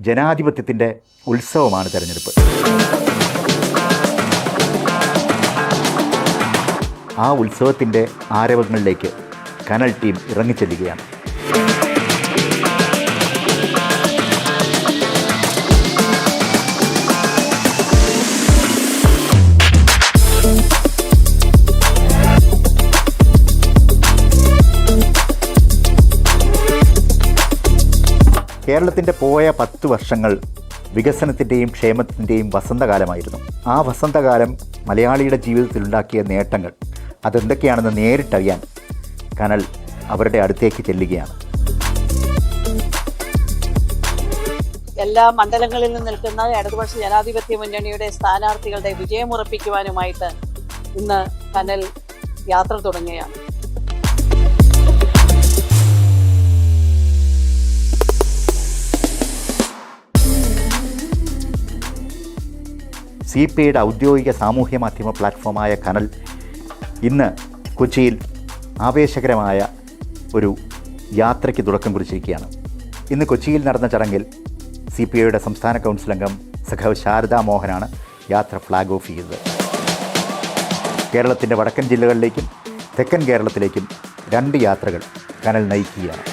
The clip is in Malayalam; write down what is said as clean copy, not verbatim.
ജനാധിപത്യത്തിൻ്റെ ഉത്സവമാണ് തെരഞ്ഞെടുപ്പ്. ആ ഉത്സവത്തിൻ്റെ ആരവങ്ങളിലേക്ക് കനൽ ടീം ഇറങ്ങിച്ചെല്ലുകയാണ്. കേരളത്തിൻ്റെ പോയ 10 വർഷങ്ങൾ വികസനത്തിൻ്റെയും ക്ഷേമത്തിൻ്റെയും വസന്തകാലമായിരുന്നു. ആ വസന്തകാലം മലയാളിയുടെ ജീവിതത്തിലുണ്ടാക്കിയ നേട്ടങ്ങൾ അതെന്തൊക്കെയാണെന്ന് നേരിട്ടറിയാൻ കനൽ അവരുടെ അടുത്തേക്ക് ചെല്ലുകയാണ്. എല്ലാ മണ്ഡലങ്ങളിൽ നിന്ന് നിൽക്കുന്ന ഇടതുപക്ഷ ജനാധിപത്യ മുന്നണിയുടെ സ്ഥാനാർത്ഥികളുടെ വിജയമുറപ്പിക്കുവാനുമായിട്ട് ഇന്ന് കനൽ യാത്ര തുടങ്ങുകയാണ്. CPIയുടെ ഔദ്യോഗിക സാമൂഹ്യ മാധ്യമ പ്ലാറ്റ്ഫോമായ കനൽ ഇന്ന് കൊച്ചിയിൽ ആവേശകരമായ ഒരു യാത്രയ്ക്ക് തുടക്കം കുറിച്ചിരിക്കുകയാണ്. ഇന്ന് കൊച്ചിയിൽ നടന്ന ചടങ്ങിൽ CPIയുടെ സംസ്ഥാന കൗൺസിൽ അംഗം സഖാവ് ശാരദാ മോഹനാണ് യാത്ര ഫ്ലാഗ് ഓഫ് ചെയ്തത്. കേരളത്തിൻ്റെ വടക്കൻ ജില്ലകളിലേക്കും തെക്കൻ കേരളത്തിലേക്കും 2 യാത്രകൾ കനൽ നയിക്കുകയാണ്.